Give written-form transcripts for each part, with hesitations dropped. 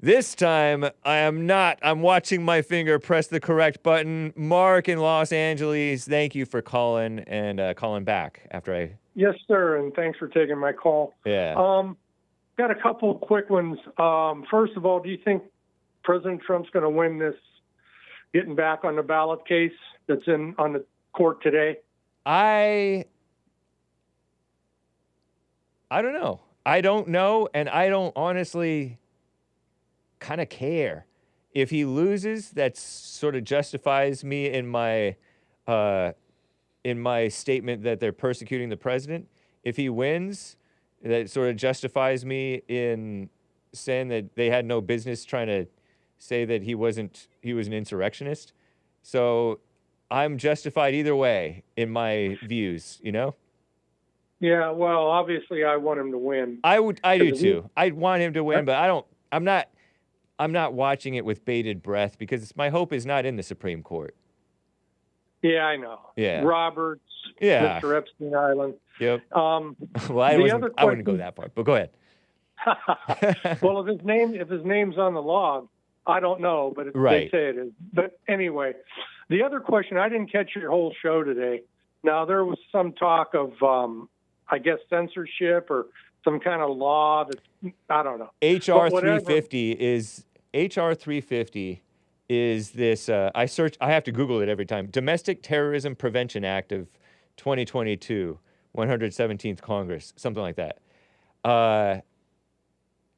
This time, I am not. I'm watching my finger press the correct button. Mark in Los Angeles, thank you for calling and calling back after I... Yes, sir, and thanks for taking my call. Yeah. Got a couple of quick ones. First of all, do you think President Trump's going to win this getting back on the ballot case that's on the court today? I don't know. I don't know, and I don't honestly kind of care. If he loses, that sort of justifies me in my statement that they're persecuting the president. If he wins, that sort of justifies me in saying that they had no business trying to say that he was an insurrectionist. So I'm justified either way in my views, you know? Yeah, well, obviously I want him to win. I do too. I want him to win, but I'm not watching it with bated breath because my hope is not in the Supreme Court. Yeah, I know. Yeah. Roberts, yeah. Mr. Epstein Island. Yep. Well, I wouldn't go that far, but go ahead. Well, if his name's on the log, I don't know, but right. They say it is. But anyway, the other question, I didn't catch your whole show today. Now, there was some talk of, I guess, censorship or some kind of law that, I don't know. HR 350 is this, I have to Google it every time. Domestic Terrorism Prevention Act of 2022, 117th Congress, something like that.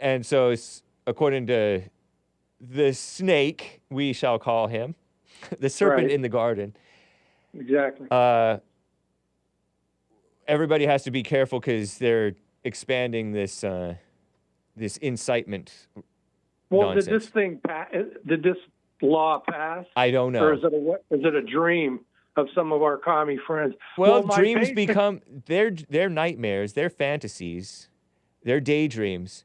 And so it's, according to the snake, we shall call him, the serpent right. in the garden. Exactly. Everybody has to be careful because they're expanding this this incitement. Well, nonsense. Did this law pass? I don't know. Or is it a dream of some of our commie friends? Well, dreams become their nightmares, their fantasies, their daydreams,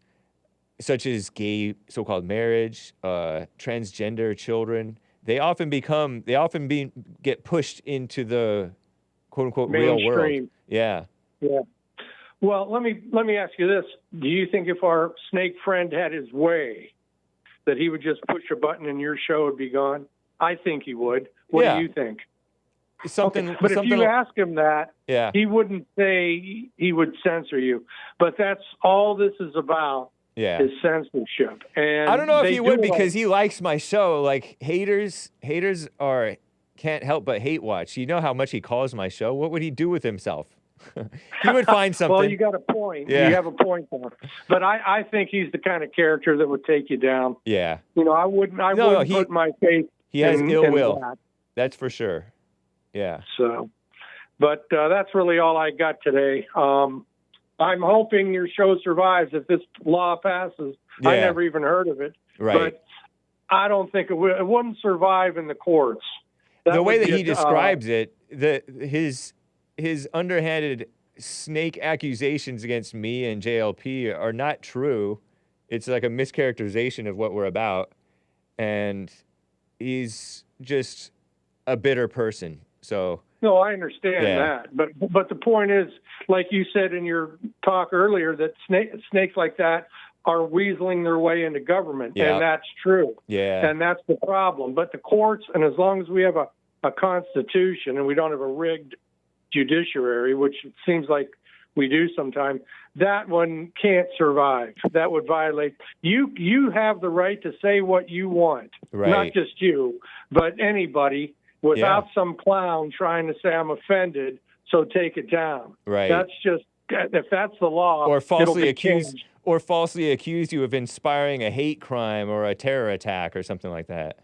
such as gay so-called marriage, transgender children. They often get pushed into the quote unquote real world. Yeah. Yeah. Well, let me ask you this. Do you think if our snake friend had his way, that he would just push a button and your show would be gone? I think he would. What do you think? But if you ask him that, he wouldn't say he would censor you. But that's all this is about. Yeah. Is censorship. And I don't know if he would because he likes my show. Like haters can't help but hate watch. You know how much he calls my show. What would he do with himself? He would find something. Well, you got a point. Yeah. You have a point there. But I think he's the kind of character that would take you down. Yeah. You know, I wouldn't put my faith. He has ill will. That. That's for sure. Yeah. So, but that's really all I got today. I'm hoping your show survives if this law passes. Yeah. I never even heard of it. Right. But I don't think it wouldn't survive in the courts. The way that he describes it, his underhanded snake accusations against me and JLP are not true. It's like a mischaracterization of what we're about. And he's just a bitter person. So... No, I understand that, but the point is, like you said in your talk earlier, that snakes like that are weaseling their way into government, and that's true. Yeah, and that's the problem. But the courts, and as long as we have a constitution and we don't have a rigged judiciary, which it seems like we do sometimes, that one can't survive. That would violate. You have the right to say what you want, not just you, but anybody. Without some clown trying to say I'm offended, so take it down. Right. That's just, if that's the law, or falsely accuse you of inspiring a hate crime or a terror attack or something like that.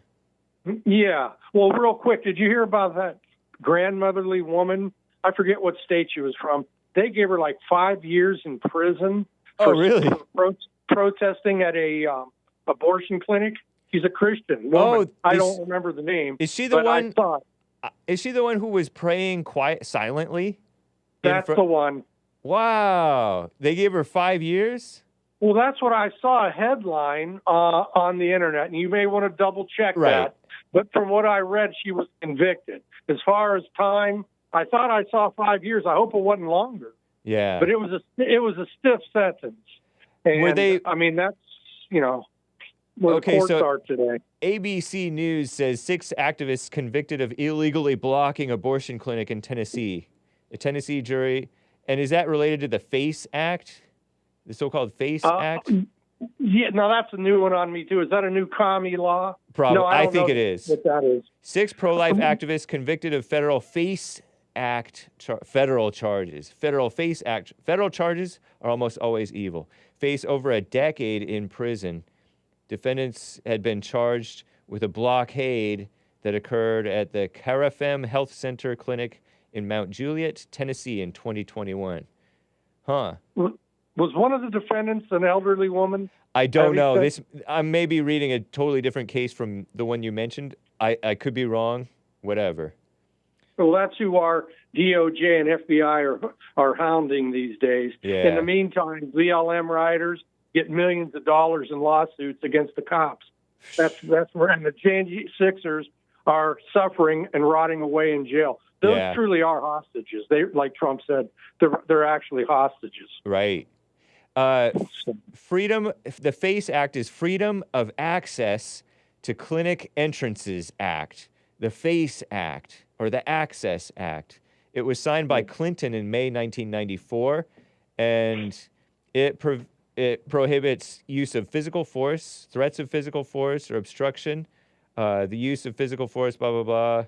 Yeah. Well, real quick, did you hear about that grandmotherly woman? I forget what state she was from. They gave her like 5 years in prison. For protesting at a abortion clinic. She's a Christian woman. I don't remember the name. Is she the one? Is she the one who was praying silently? That's the one. Wow. They gave her 5 years? Well, that's what I saw a headline on the internet, and you may want to double check that. But from what I read, she was convicted. As far as time, I thought I saw 5 years. I hope it wasn't longer. Yeah. But it was a stiff sentence. And, were they? I mean, that's where Okay, the courts so are today. ABC News says 6 activists convicted of illegally blocking abortion clinic in Tennessee. A Tennessee jury. And is that related to the FACE Act? The so-called FACE Act? Yeah, no, that's a new one on me, too. Is that a new commie law? Probably. No, I think it is. What that is. 6 pro-life activists convicted of federal FACE Act federal charges. Federal FACE Act. Federal charges are almost always evil. Face over a decade in prison. Defendants had been charged with a blockade that occurred at the Carafem Health Center Clinic in Mount Juliet, Tennessee in 2021. Huh. Was one of the defendants an elderly woman? I don't know. I may be reading a totally different case from the one you mentioned. I could be wrong. Whatever. Well, that's who our DOJ and FBI are hounding these days. Yeah. In the meantime, BLM riders get millions of dollars in lawsuits against the cops. That's where, and the Jan Sixers are suffering and rotting away in jail. Those truly are hostages. They, like Trump said, they're actually hostages. Right. Freedom. The FACE Act is Freedom of Access to Clinic Entrances Act. The FACE Act, or the Access Act. It was signed by Clinton in May 1994, and it prohibits use of physical force, threats of physical force or obstruction, the use of physical force, blah, blah, blah,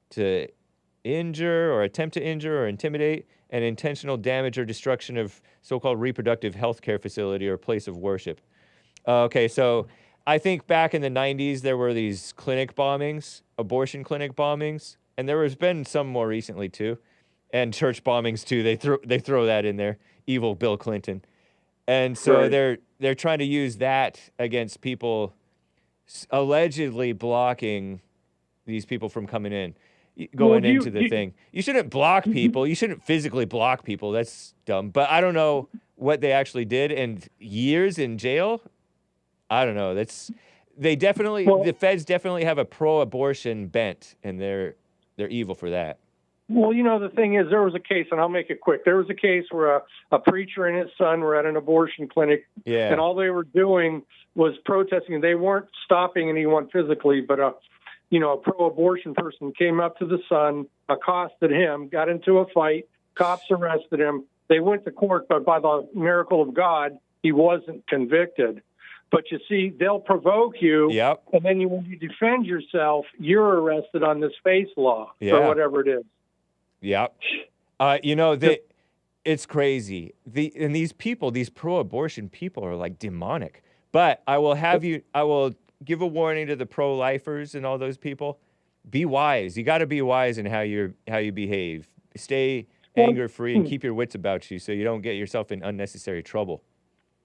to injure or attempt to injure or intimidate, and intentional damage or destruction of so-called reproductive health care facility or place of worship. Okay, so I think back in the 90s, there were these clinic bombings, abortion clinic bombings, and there has been some more recently too, and church bombings too. They throw that in there. Evil Bill Clinton. And so they're trying to use that against people allegedly blocking these people from coming in, going into the thing. You shouldn't block people. You shouldn't physically block people. That's dumb. But I don't know what they actually did. And years in jail, I don't know. The feds definitely have a pro-abortion bent, and they're evil for that. Well, you know, the thing is, there was a case, and I'll make it quick. There was a case where a preacher and his son were at an abortion clinic, and all they were doing was protesting. They weren't stopping anyone physically, but a pro-abortion person came up to the son, accosted him, got into a fight. Cops arrested him. They went to court, but by the miracle of God, he wasn't convicted. But you see, they'll provoke you, and then when you defend yourself, you're arrested on this FACE law or whatever it is. Yep. It's crazy. And these people, these pro-abortion people, are like demonic. But I will give a warning to the pro-lifers and all those people. Be wise. You got to be wise in how you behave. Stay anger-free and keep your wits about you so you don't get yourself in unnecessary trouble.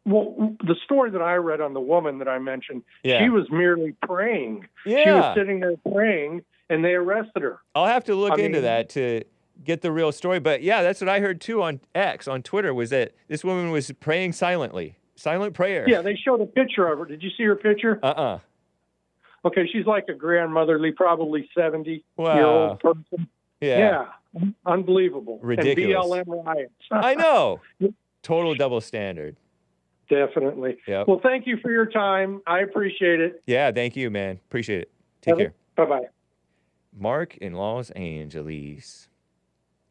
Well, the story that I read on the woman that I mentioned, she was merely praying. Yeah. She was sitting there praying, and they arrested her. I'll have to look into that to get the real story. But yeah, that's what I heard too on X, on Twitter, was that this woman was praying silently. Silent prayer. Yeah, they showed a picture of her. Did you see her picture? Okay, she's like a grandmotherly, probably 70-year-old person. Yeah. Unbelievable. Ridiculous. And BLM riots. I know. Total double standard. Definitely. Yep. Well, thank you for your time. I appreciate it. Yeah, thank you, man. Appreciate it. Take care. Bye-bye. Mark in Los Angeles.